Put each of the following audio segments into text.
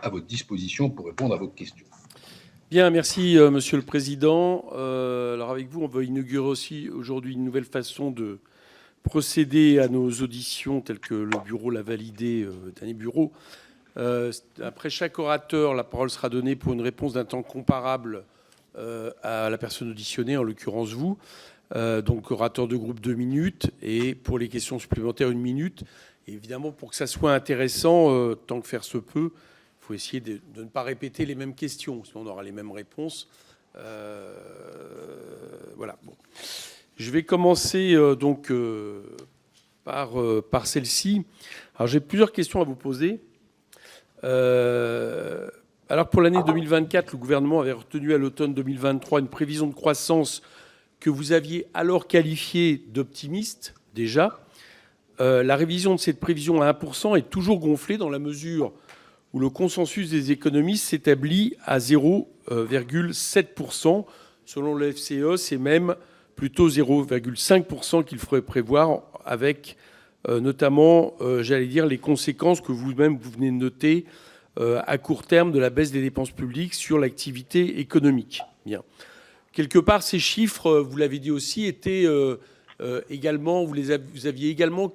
à votre disposition pour répondre à vos questions. Bien, merci Monsieur le Président. Alors avec vous, on va inaugurer aussi aujourd'hui une nouvelle façon de procéder à nos auditions telles que le bureau l'a validé, dernier bureau. Après chaque orateur, la parole sera donnée pour une réponse d'un temps comparable à la personne auditionnée, en l'occurrence vous. Donc orateur de groupe 2 minutes et pour les questions supplémentaires 1 minute. Et évidemment, pour que ça soit intéressant, tant que faire se peut, il faut essayer de ne pas répéter les mêmes questions, sinon on aura les mêmes réponses. Voilà. Bon. Je vais commencer par celle-ci. Alors j'ai plusieurs questions à vous poser. Alors pour l'année 2024, le gouvernement avait retenu à l'automne 2023 une prévision de croissance que vous aviez alors qualifiée d'optimiste déjà. La révision de cette prévision à 1% est toujours gonflée dans la mesure où le consensus des économistes s'établit à 0,7%. Selon le FCE, c'est même plutôt 0,5% qu'il faudrait prévoir avec notamment, j'allais dire, les conséquences que vous-même vous venez de noter à court terme de la baisse des dépenses publiques sur l'activité économique. Bien. Quelque part, ces chiffres, vous l'avez dit aussi, étaient également, vous aviez également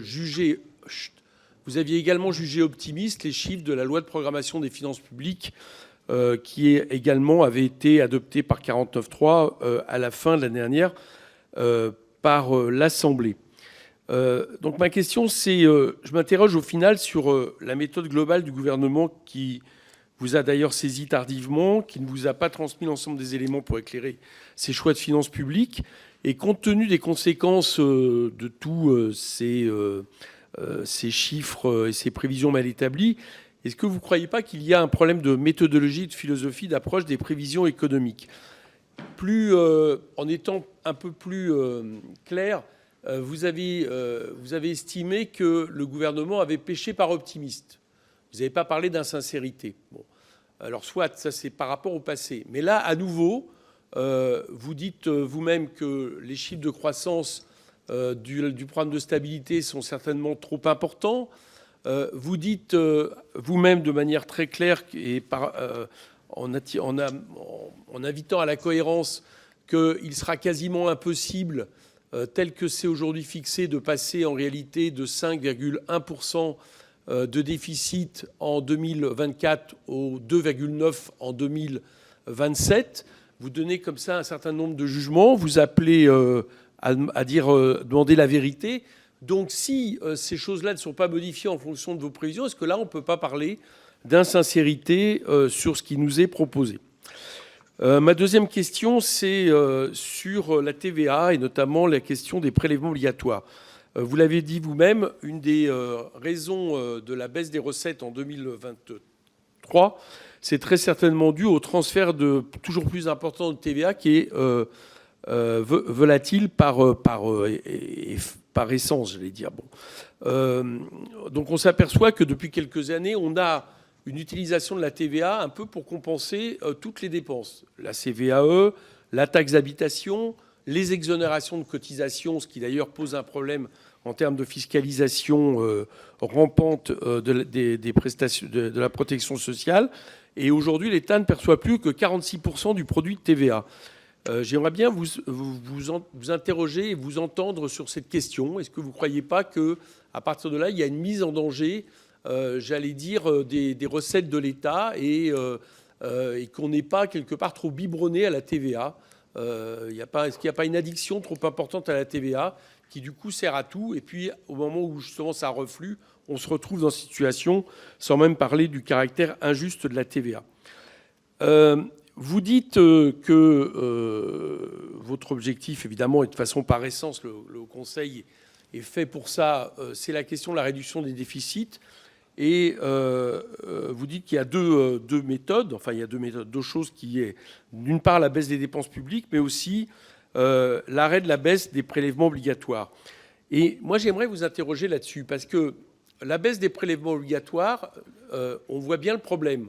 jugé optimistes les chiffres de la loi de programmation des finances publiques qui également avait été adoptée par 49.3 à la fin de l'année dernière par l'Assemblée. Donc ma question, c'est, je m'interroge au final sur la méthode globale du gouvernement qui vous a d'ailleurs saisi tardivement, qui ne vous a pas transmis l'ensemble des éléments pour éclairer ses choix de finances publiques. Et compte tenu des conséquences de tous ces chiffres et ces prévisions mal établies, est-ce que vous ne croyez pas qu'il y a un problème de méthodologie, de philosophie, d'approche des prévisions économiques ? En étant un peu plus clair, vous avez estimé que le gouvernement avait péché par optimiste. Vous n'avez pas parlé d'insincérité. Bon. Alors soit, ça c'est par rapport au passé. Mais là, à nouveau, vous dites vous-même que les chiffres de croissance du programme de stabilité sont certainement trop importants. Vous dites vous-même de manière très claire et en invitant à la cohérence qu'il sera quasiment impossible, tel que c'est aujourd'hui fixé, de passer en réalité de 5,1% de déficit en 2024 au 2,9% en 2027. Vous donnez comme ça un certain nombre de jugements. Vous appelez à demander la vérité. Donc si ces choses-là ne sont pas modifiées en fonction de vos prévisions, est-ce que là, on ne peut pas parler d'insincérité sur ce qui nous est proposé ? Ma deuxième question, c'est sur la TVA et notamment la question des prélèvements obligatoires. Vous l'avez dit vous-même, une des raisons de la baisse des recettes en 2023, c'est très certainement dû au transfert de toujours plus important de TVA qui est volatile par essence, j'allais dire. Bon. Donc on s'aperçoit que depuis quelques années, on a une utilisation de la TVA un peu pour compenser toutes les dépenses. La CVAE, la taxe d'habitation, les exonérations de cotisations, ce qui d'ailleurs pose un problème en termes de fiscalisation rampante des prestations de la protection sociale. Et aujourd'hui, l'État ne perçoit plus que 46% du produit de TVA. J'aimerais bien vous interroger et vous entendre sur cette question. Est-ce que vous ne croyez pas qu'à partir de là, il y a une mise en danger, j'allais dire, des recettes de l'État et qu'on n'est pas quelque part trop biberonné à la TVA ? Est-ce qu'il n'y a pas une addiction trop importante à la TVA qui du coup sert à tout, et puis au moment où justement ça reflue, on se retrouve dans cette situation, sans même parler du caractère injuste de la TVA. Vous dites que votre objectif, évidemment, et de façon par essence, le Haut Conseil est fait pour ça, c'est la question de la réduction des déficits. Et vous dites qu'il y a deux méthodes, enfin il y a deux choses qui est, d'une part, la baisse des dépenses publiques, mais aussi l'arrêt de la baisse des prélèvements obligatoires. Et moi, j'aimerais vous interroger là-dessus, parce que la baisse des prélèvements obligatoires, on voit bien le problème.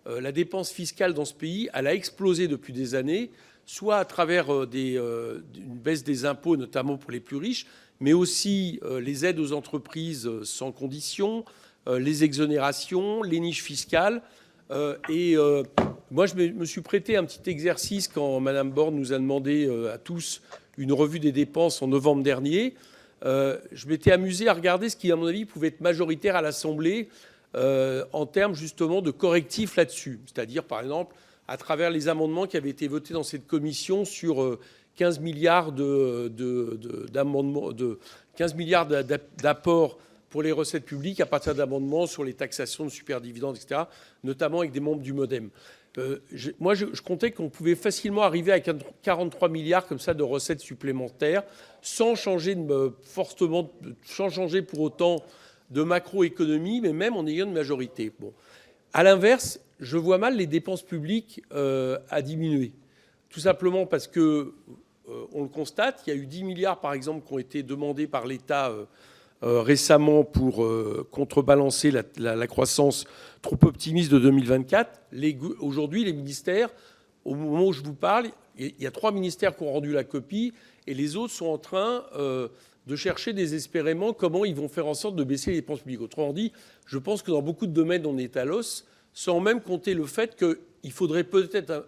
La dépense fiscale dans ce pays, elle a explosé depuis des années, soit à travers une baisse des impôts, notamment pour les plus riches, mais aussi les aides aux entreprises sans condition, les exonérations, les niches fiscales. Moi, je me suis prêté un petit exercice quand Mme Borne nous a demandé à tous une revue des dépenses en novembre dernier. Je m'étais amusé à regarder ce qui, à mon avis, pouvait être majoritaire à l'Assemblée en termes justement de correctifs là-dessus. C'est-à-dire, par exemple, à travers les amendements qui avaient été votés dans cette commission sur 15 milliards d'apports pour les recettes publiques à partir d'amendements sur les taxations de superdividendes, etc., notamment avec des membres du MoDem. Moi, je comptais qu'on pouvait facilement arriver à 43 milliards comme ça de recettes supplémentaires sans changer sans changer pour autant de macroéconomie, mais même en ayant une majorité. Bon. À l'inverse, je vois mal les dépenses publiques à diminuer. Tout simplement parce que, on le constate, il y a eu 10 milliards, par exemple, qui ont été demandés par l'État récemment pour contrebalancer la croissance trop optimiste de 2024. Aujourd'hui, les ministères, au moment où je vous parle, il y a 3 ministères qui ont rendu la copie et les autres sont en train de chercher désespérément comment ils vont faire en sorte de baisser les dépenses publiques. Autrement dit, je pense que dans beaucoup de domaines, on est à l'os, sans même compter le fait qu'il faudrait peut-être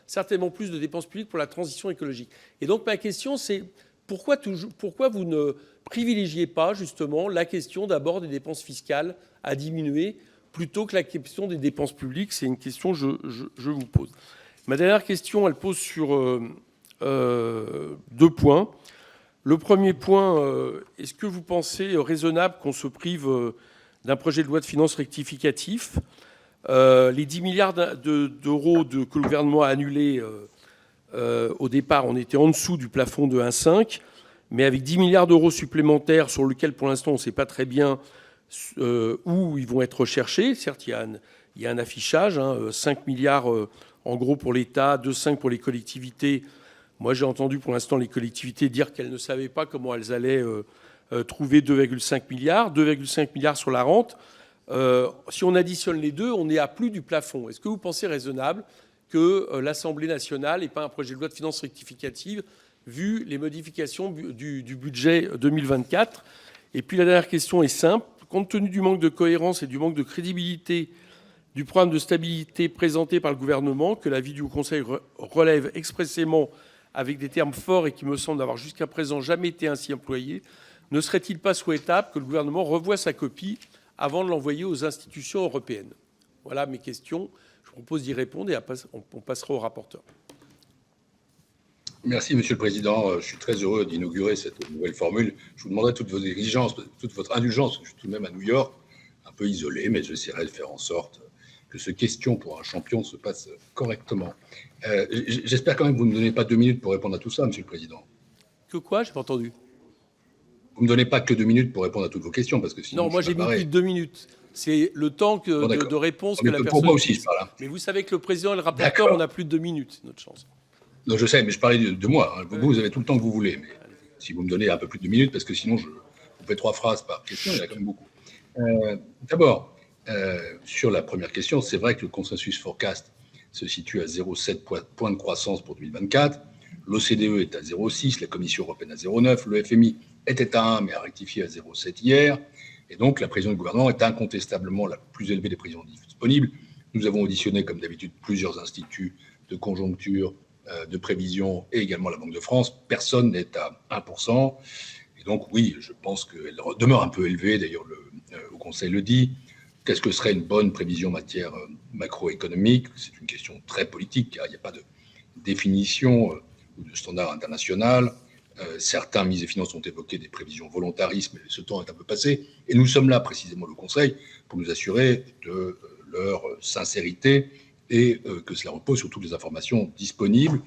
certainement plus de dépenses publiques pour la transition écologique. Et donc ma question, c'est pourquoi vous ne privilégiez pas justement la question d'abord des dépenses fiscales à diminuer plutôt que la question des dépenses publiques? C'est une question que je vous pose. Ma dernière question, elle pose sur 2 points. Le premier point, est-ce que vous pensez raisonnable qu'on se prive d'un projet de loi de finances rectificatif? Les 10 milliards d'euros que le gouvernement a annulés au départ, on était en dessous du plafond de 1,5, mais avec 10 milliards d'euros supplémentaires sur lesquels, pour l'instant, on ne sait pas très bien où ils vont être recherchés. Certes, il y a un affichage, 5 milliards en gros pour l'État, 2,5 pour les collectivités. Moi, j'ai entendu pour l'instant les collectivités dire qu'elles ne savaient pas comment elles allaient trouver 2,5 milliards. 2,5 milliards sur la rente. Si on additionne les deux, on est à plus du plafond. Est-ce que vous pensez raisonnable que l'Assemblée nationale n'ait pas un projet de loi de finances rectificative vu les modifications du budget 2024? Et puis la dernière question est simple. Compte tenu du manque de cohérence et du manque de crédibilité du programme de stabilité présenté par le gouvernement, que l'avis du Haut Conseil relève expressément avec des termes forts et qui me semblent n'avoir jusqu'à présent jamais été ainsi employés, ne serait-il pas souhaitable que le gouvernement revoie sa copie avant de l'envoyer aux institutions européennes? Voilà mes questions. Je propose d'y répondre et on passera au rapporteur. Merci, Monsieur le Président. Je suis très heureux d'inaugurer cette nouvelle formule. Je vous demanderai toutes vos exigences, toute votre indulgence. Je suis tout de même à New York, un peu isolé, mais j'essaierai de faire en sorte que ce question pour un champion se passe correctement. J'espère quand même que vous ne me donnez pas 2 minutes pour répondre à tout ça, Monsieur le Président. Que quoi? J'ai pas entendu. Vous ne me donnez pas que 2 minutes pour répondre à toutes vos questions, parce que sinon. Non, moi j'ai mis plus de 2 minutes. C'est le temps de réponse que la personne. Pour moi aussi, je parle. Mais vous savez que le président et le rapporteur, on a plus de 2 minutes, c'est notre chance. Non, je sais, mais je parlais de moi. Vous avez tout le temps que vous voulez. Mais si vous me donnez un peu plus de 2 minutes, parce que sinon, je vous fais 3 phrases par question, il y en a quand même beaucoup. D'abord, sur la première question, c'est vrai que le consensus forecast se situe à 0,7 points de croissance pour 2024. L'OCDE est à 0,6, la Commission européenne à 0,9, le FMI était à 1, mais a rectifié à 0,7 hier. Et donc, la prévision du gouvernement est incontestablement la plus élevée des prévisions disponibles. Nous avons auditionné, comme d'habitude, plusieurs instituts de conjoncture, de prévision et également la Banque de France. Personne n'est à 1%. Et donc, oui, je pense qu'elle demeure un peu élevée. D'ailleurs, le Haut Conseil le dit. Qu'est-ce que serait une bonne prévision en matière macroéconomique? C'est une question très politique, car il n'y a pas de définition ou de standard international. Certains ministres des Finances ont évoqué des prévisions volontaristes, mais ce temps est un peu passé. Et nous sommes là, précisément, le Conseil, pour nous assurer de leur sincérité et que cela repose sur toutes les informations disponibles.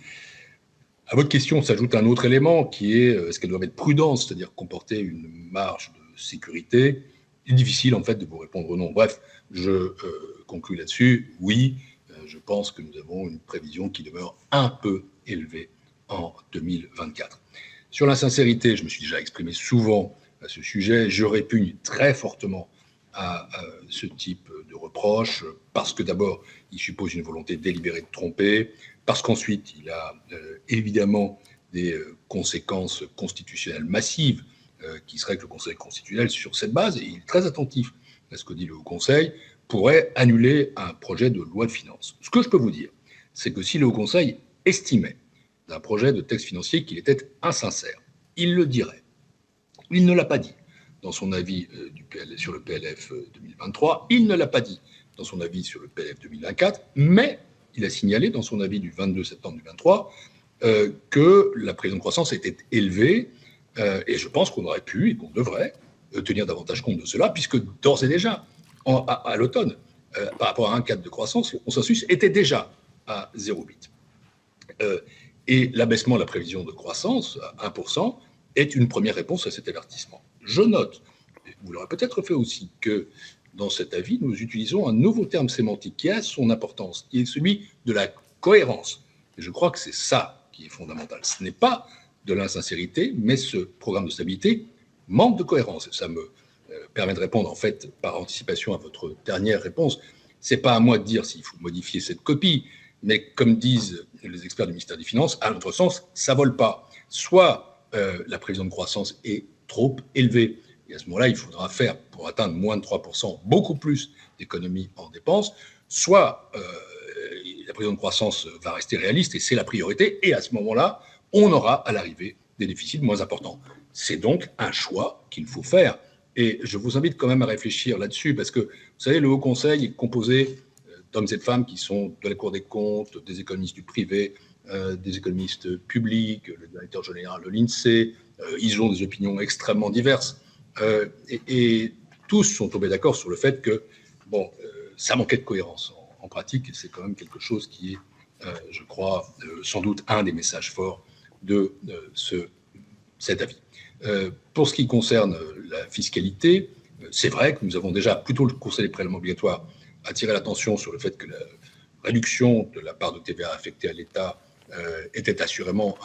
À votre question s'ajoute un autre élément qui est est-ce qu'elles doivent être prudentes, c'est-à-dire comporter une marge de sécurité? Il est difficile, en fait, de vous répondre non. Bref, je conclus là-dessus. Oui, je pense que nous avons une prévision qui demeure un peu élevée en 2024. Sur la sincérité, je me suis déjà exprimé souvent à ce sujet. Je répugne très fortement à ce type de reproche parce que d'abord, il suppose une volonté délibérée de tromper, parce qu'ensuite, il a évidemment des conséquences constitutionnelles massives qui serait que le Conseil constitutionnel, sur cette base, et il est très attentif à ce que dit le Haut Conseil, pourrait annuler un projet de loi de finances. Ce que je peux vous dire, c'est que si le Haut Conseil estimait d'un projet de texte financier qu'il était insincère, il le dirait. Il ne l'a pas dit dans son avis sur le PLF 2023, il ne l'a pas dit dans son avis sur le PLF 2024, mais il a signalé dans son avis du 22 septembre 2023 que la prévision de croissance était élevée, et je pense qu'on aurait pu et qu'on devrait tenir davantage compte de cela, puisque d'ores et déjà, à l'automne, par rapport à un cadre de croissance, le consensus était déjà à 0,8. Et l'abaissement de la prévision de croissance à 1% est une première réponse à cet avertissement. Je note, vous l'aurez peut-être fait aussi, que dans cet avis, nous utilisons un nouveau terme sémantique qui a son importance, qui est celui de la cohérence. Et je crois que c'est ça qui est fondamental. Ce n'est pas de l'insincérité, mais ce programme de stabilité manque de cohérence. Et ça me permet de répondre, en fait, par anticipation à votre dernière réponse. Ce n'est pas à moi de dire s'il faut modifier cette copie, mais comme disent les experts du ministère des Finances, à notre sens, ça ne vole pas. Soit la prévision de croissance est trop élevée, et à ce moment-là, il faudra faire, pour atteindre moins de 3%, beaucoup plus d'économies en dépenses, soit la prévision de croissance va rester réaliste, et c'est la priorité, et à ce moment-là, on aura à l'arrivée des déficits moins importants. C'est donc un choix qu'il faut faire. Et je vous invite quand même à réfléchir là-dessus, parce que, vous savez, le Haut Conseil est composé d'hommes et de femmes qui sont de la Cour des comptes, des économistes du privé, des économistes publics, le directeur général de l'INSEE. Ils ont des opinions extrêmement diverses. Et tous sont tombés d'accord sur le fait que, ça manquait de cohérence en pratique, et c'est quand même quelque chose qui est, je crois, sans doute un des messages forts de cet avis. Pour ce qui concerne la fiscalité, c'est vrai que nous avons déjà, plutôt le Conseil des prélèvements obligatoires, attiré l'attention sur le fait que la réduction de la part de TVA affectée à l'État était assurément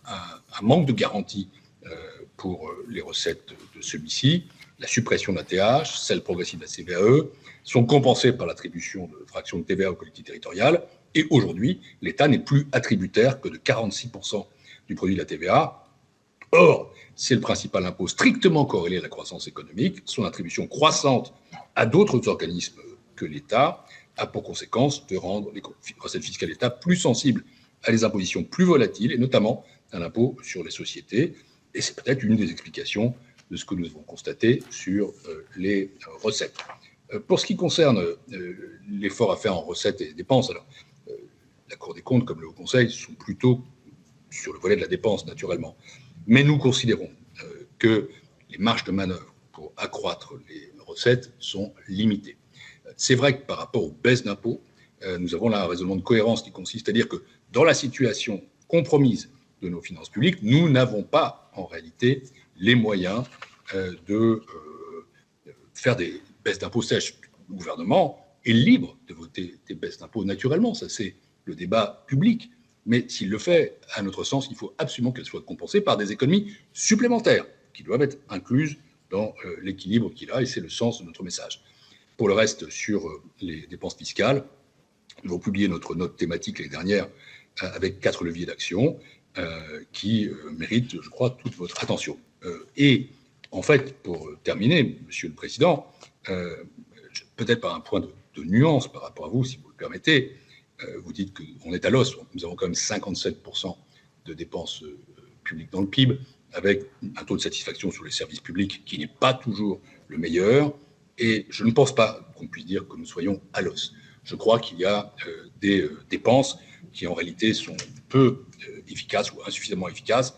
un manque de garantie pour les recettes de celui-ci. La suppression de la TH, celle progressive de la CVAE, sont compensées par l'attribution de fractions de TVA aux collectivités territoriales. Et aujourd'hui, l'État n'est plus attributaire que de 46% du produit de la TVA. Or, c'est le principal impôt strictement corrélé à la croissance économique. Son attribution croissante à d'autres organismes que l'État a pour conséquence de rendre les recettes fiscales de l'État plus sensibles à des impositions plus volatiles, et notamment à l'impôt sur les sociétés. Et c'est peut-être une des explications de ce que nous avons constaté sur les recettes. Pour ce qui concerne l'effort à faire en recettes et dépenses, alors, la Cour des comptes comme le Haut Conseil sont plutôt sur le volet de la dépense, naturellement. Mais nous considérons que les marges de manœuvre pour accroître les recettes sont limitées. C'est vrai que par rapport aux baisses d'impôts, nous avons là un raisonnement de cohérence qui consiste à dire que dans la situation compromise de nos finances publiques, nous n'avons pas en réalité les moyens de faire des baisses d'impôts sèches. Le gouvernement est libre de voter des baisses d'impôts naturellement, ça c'est le débat public. Mais s'il le fait, à notre sens, il faut absolument qu'elles soient compensées par des économies supplémentaires qui doivent être incluses dans l'équilibre qu'il a, et c'est le sens de notre message. Pour le reste, sur les dépenses fiscales, nous avons publié notre note thématique l'année dernière avec 4 leviers d'action qui méritent, je crois, toute votre attention. Et en fait, pour terminer, Monsieur le Président, peut-être par un point de nuance par rapport à vous, si vous le permettez, vous dites qu'on est à l'os. Nous avons quand même 57% de dépenses publiques dans le PIB, avec un taux de satisfaction sur les services publics qui n'est pas toujours le meilleur. Et je ne pense pas qu'on puisse dire que nous soyons à l'os. Je crois qu'il y a des dépenses qui en réalité sont peu efficaces ou insuffisamment efficaces.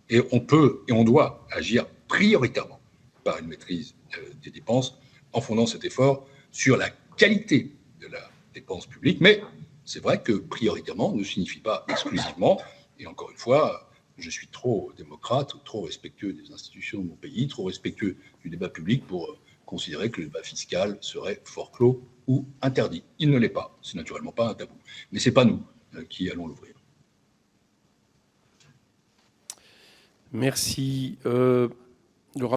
Et on peut et on doit agir prioritairement par une maîtrise des dépenses en fondant cet effort sur la qualité de la dépense publique. Mais c'est vrai que prioritairement ne signifie pas exclusivement. Et encore une fois, je suis trop démocrate, trop respectueux des institutions de mon pays, trop respectueux du débat public pour considérer que le débat fiscal serait forclos ou interdit. Il ne l'est pas. C'est naturellement pas un tabou. Mais ce n'est pas nous qui allons l'ouvrir. Merci.